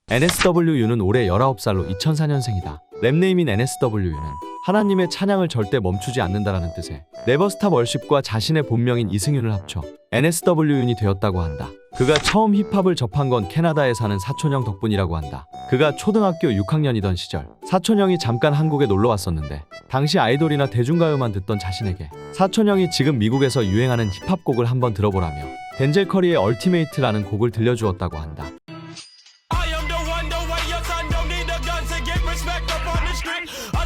NSWU는 올해 19살로 2004년생이다. 랩네임인 NSWU는 하나님의 찬양을 절대 멈추지 않는다라는 뜻의 네버스탑 월십과 자신의 본명인 이승윤을 합쳐 NSW윤이 되었다고 한다. 그가 처음 힙합을 접한 건 캐나다에 사는 사촌형 덕분이라고 한다. 그가 초등학교 6학년이던 시절 사촌형이 잠깐 한국에 놀러 왔었는데 당시 아이돌이나 대중가요만 듣던 자신에게 사촌형이 지금 미국에서 유행하는 힙합곡을 한번 들어보라며 덴젤 커리의 얼티메이트라는 곡을 들려주었다고 한다.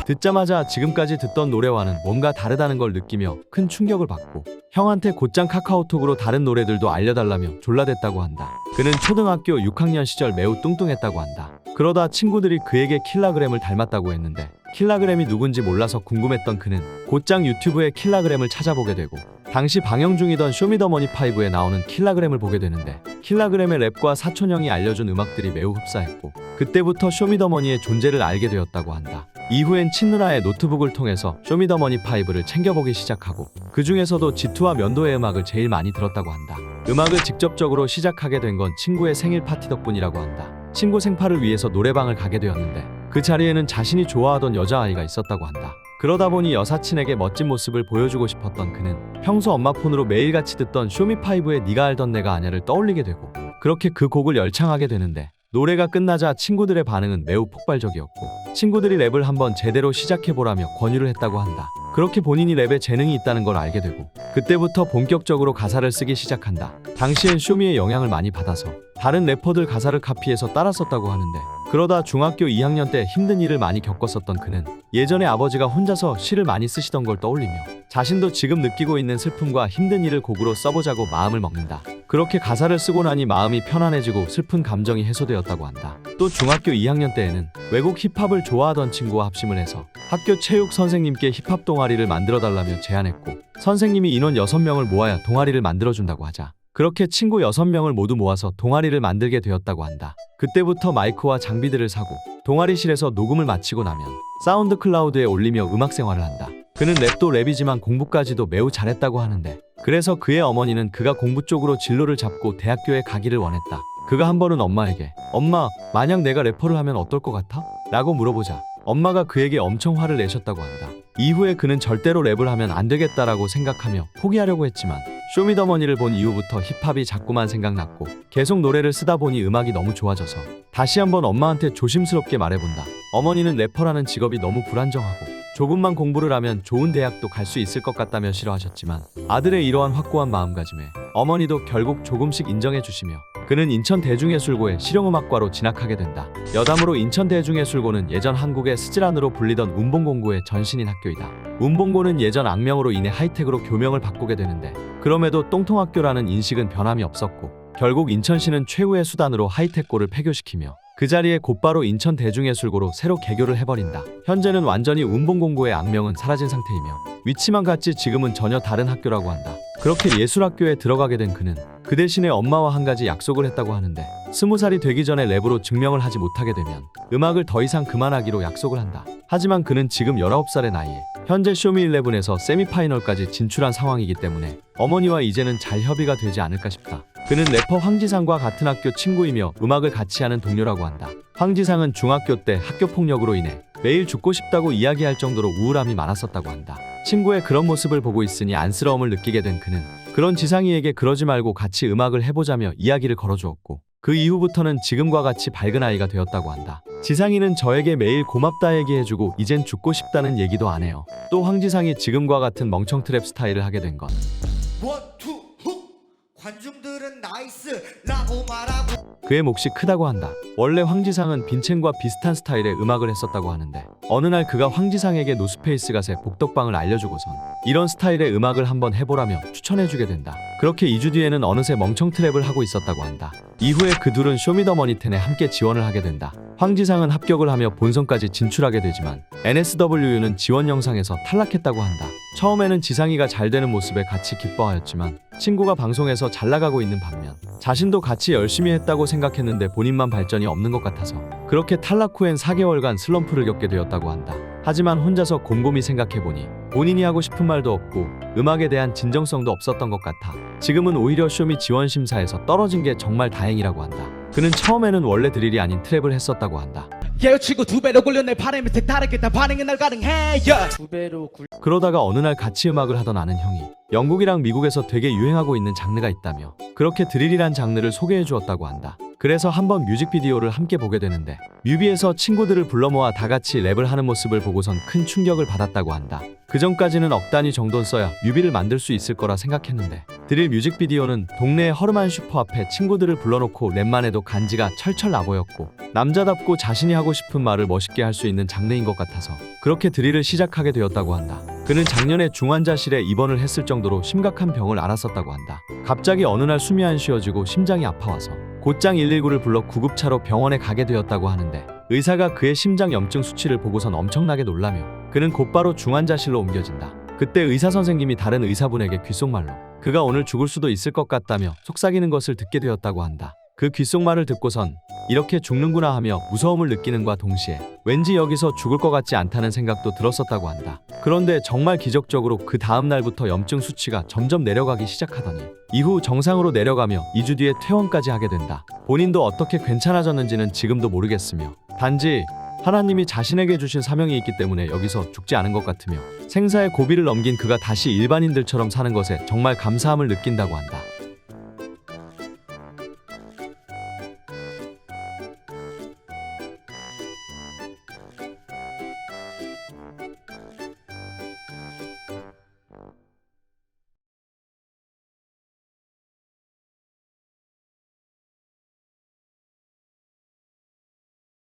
듣자마자 지금까지 듣던 노래와는 뭔가 다르다는 걸 느끼며 큰 충격을 받고 형한테 곧장 카카오톡으로 다른 노래들도 알려달라며 졸라댔다고 한다. 그는 초등학교 6학년 시절 매우 뚱뚱했다고 한다. 그러다 친구들이 그에게 킬라그램을 닮았다고 했는데 킬라그램이 누군지 몰라서 궁금했던 그는 곧장 유튜브에 킬라그램을 찾아보게 되고 당시 방영 중이던 쇼미더머니5에 나오는 킬라그램을 보게 되는데 킬라그램의 랩과 사촌형이 알려준 음악들이 매우 흡사했고 그때부터 쇼미더머니의 존재를 알게 되었다고 한다. 이후엔 친누나의 노트북을 통해서 쇼미더머니5를 챙겨보기 시작하고 그 중에서도 지투와 면도의 음악을 제일 많이 들었다고 한다. 음악을 직접적으로 시작하게 된 건 친구의 생일 파티 덕분이라고 한다. 친구 생파를 위해서 노래방을 가게 되었는데 그 자리에는 자신이 좋아하던 여자아이가 있었다고 한다. 그러다 보니 여사친에게 멋진 모습을 보여주고 싶었던 그는 평소 엄마 폰으로 매일같이 듣던 쇼미5의 네가 알던 내가 아냐를 떠올리게 되고 그렇게 그 곡을 열창하게 되는데 노래가 끝나자 친구들의 반응은 매우 폭발적이었고 친구들이 랩을 한번 제대로 시작해보라며 권유를 했다고 한다. 그렇게 본인이 랩에 재능이 있다는 걸 알게 되고 그때부터 본격적으로 가사를 쓰기 시작한다. 당시엔 쇼미의 영향을 많이 받아서 다른 래퍼들 가사를 카피해서 따라 썼다고 하는데 그러다 중학교 2학년 때 힘든 일을 많이 겪었었던 그는 예전에 아버지가 혼자서 시를 많이 쓰시던 걸 떠올리며 자신도 지금 느끼고 있는 슬픔과 힘든 일을 곡으로 써보자고 마음을 먹는다. 그렇게 가사를 쓰고 나니 마음이 편안해지고 슬픈 감정이 해소되었다고 한다. 또 중학교 2학년 때에는 외국 힙합을 좋아하던 친구와 합심을 해서 학교 체육 선생님께 힙합 동아리를 만들어달라며 제안했고 선생님이 인원 6명을 모아야 동아리를 만들어준다고 하자 그렇게 친구 6명을 모두 모아서 동아리를 만들게 되었다고 한다. 그때부터 마이크와 장비들을 사고 동아리실에서 녹음을 마치고 나면 사운드 클라우드에 올리며 음악 생활을 한다. 그는 랩도 랩이지만 공부까지도 매우 잘했다고 하는데 그래서 그의 어머니는 그가 공부 쪽으로 진로를 잡고 대학교에 가기를 원했다. 그가 한 번은 엄마에게 엄마, 만약 내가 래퍼를 하면 어떨 것 같아? 라고 물어보자 엄마가 그에게 엄청 화를 내셨다고 한다. 이후에 그는 절대로 랩을 하면 안 되겠다라고 생각하며 포기하려고 했지만 쇼미더머니를 본 이후부터 힙합이 자꾸만 생각났고 계속 노래를 쓰다 보니 음악이 너무 좋아져서 다시 한번 엄마한테 조심스럽게 말해본다. 어머니는 래퍼라는 직업이 너무 불안정하고 조금만 공부를 하면 좋은 대학도 갈 수 있을 것 같다며 싫어하셨지만 아들의 이러한 확고한 마음가짐에 어머니도 결국 조금씩 인정해 주시며 그는 인천대중예술고의 실용음악과로 진학하게 된다. 여담으로 인천대중예술고는 예전 한국의 스즈란으로 불리던 운봉공고의 전신인 학교이다. 운봉고는 예전 악명으로 인해 하이텍으로 교명을 바꾸게 되는데 그럼에도 똥통학교라는 인식은 변함이 없었고 결국 인천시는 최후의 수단으로 하이텍고를 폐교시키며 그 자리에 곧바로 인천대중예술고로 새로 개교를 해버린다. 현재는 완전히 운봉공고의 악명은 사라진 상태이며 위치만 같지 지금은 전혀 다른 학교라고 한다. 그렇게 예술학교에 들어가게 된 그는 그 대신에 엄마와 한 가지 약속을 했다고 하는데 20살이 되기 전에 랩으로 증명을 하지 못하게 되면 음악을 더 이상 그만하기로 약속을 한다. 하지만 그는 지금 19살의 나이에 현재 쇼미11에서 세미파이널까지 진출한 상황이기 때문에 어머니와 이제는 잘 협의가 되지 않을까 싶다. 그는 래퍼 황지상과 같은 학교 친구이며 음악을 같이 하는 동료라고 한다. 황지상은 중학교 때 학교 폭력으로 인해 매일 죽고 싶다고 이야기할 정도로 우울함이 많았었다고 한다. 친구의 그런 모습을 보고 있으니 안쓰러움을 느끼게 된 그는 그런 지상이에게 그러지 말고 같이 음악을 해보자며 이야기를 걸어주었고 그 이후부터는 지금과 같이 밝은 아이가 되었다고 한다. 지상이는 저에게 매일 고맙다 얘기해주고 이젠 죽고 싶다는 얘기도 안 해요. 또 황지상이 지금과 같은 멍청 트랩 스타일을 하게 된 건 관중들은 나이스라고 말하고 그의 몫이 크다고 한다. 원래 황지상은 빈첸과 비슷한 스타일의 음악을 했었다고 하는데 어느 날 그가 황지상에게 노스페이스갓의 복덕방을 알려주고선 이런 스타일의 음악을 한번 해보라며 추천해주게 된다. 그렇게 2주 뒤에는 어느새 멍청 트랩을 하고 있었다고 한다. 이후에 그 둘은 쇼미더머니10에 함께 지원을 하게 된다. 황지상은 합격을 하며 본선까지 진출하게 되지만 NSWU는 지원 영상에서 탈락했다고 한다. 처음에는 지상이가 잘 되는 모습에 같이 기뻐하였지만 친구가 방송에서 잘 나가고 있는 반면 자신도 같이 열심히 했다고 생각했는데 본인만 발전이 없는 것 같아서 그렇게 탈락 후엔 4개월간 슬럼프를 겪게 되었다고 한다. 하지만 혼자서 곰곰이 생각해보니 본인이 하고 싶은 말도 없고 음악에 대한 진정성도 없었던 것 같아 지금은 오히려 쇼미 지원 심사에서 떨어진 게 정말 다행이라고 한다. 그는 처음에는 원래 드릴이 아닌 트랩을 했었다고 한다. 예우치고 2배로 굴려 내 바람이 색다르게 다 반응은 날 가능해 2배로 굴려 그러다가 어느 날 같이 음악을 하던 아는 형이 영국이랑 미국에서 되게 유행하고 있는 장르가 있다며 그렇게 드릴이란 장르를 소개해 주었다고 한다. 그래서 한번 뮤직비디오를 함께 보게 되는데 뮤비에서 친구들을 불러 모아 다 같이 랩을 하는 모습을 보고선 큰 충격을 받았다고 한다. 그 전까지는 억 단위 정도는 써야 뮤비를 만들 수 있을 거라 생각했는데 드릴 뮤직비디오는 동네의 허름한 슈퍼 앞에 친구들을 불러놓고 랩만 해도 간지가 철철 나보였고 남자답고 자신이 하고 싶은 말을 멋있게 할 수 있는 장르인 것 같아서 그렇게 드릴을 시작하게 되었다고 한다. 그는 작년에 중환자실에 입원을 했을 정도로 심각한 병을 앓았었다고 한다. 갑자기 어느 날 숨이 안 쉬어지고 심장이 아파와서 곧장 119를 불러 구급차로 병원에 가게 되었다고 하는데 의사가 그의 심장 염증 수치를 보고선 엄청나게 놀라며 그는 곧바로 중환자실로 옮겨진다. 그때 의사 선생님이 다른 의사분에게 귓속말로 그가 오늘 죽을 수도 있을 것 같다며 속삭이는 것을 듣게 되었다고 한다. 그 귓속말을 듣고선 이렇게 죽는구나 하며 무서움을 느끼는과 동시에 왠지 여기서 죽을 것 같지 않다는 생각도 들었었다고 한다. 그런데 정말 기적적으로 그 다음 날부터 염증 수치가 점점 내려가기 시작하더니 이후 정상으로 내려가며 2주 뒤에 퇴원까지 하게 된다. 본인도 어떻게 괜찮아졌는지는 지금도 모르겠으며 단지 하나님이 자신에게 주신 사명이 있기 때문에 여기서 죽지 않은 것 같으며 생사의 고비를 넘긴 그가 다시 일반인들처럼 사는 것에 정말 감사함을 느낀다고 한다.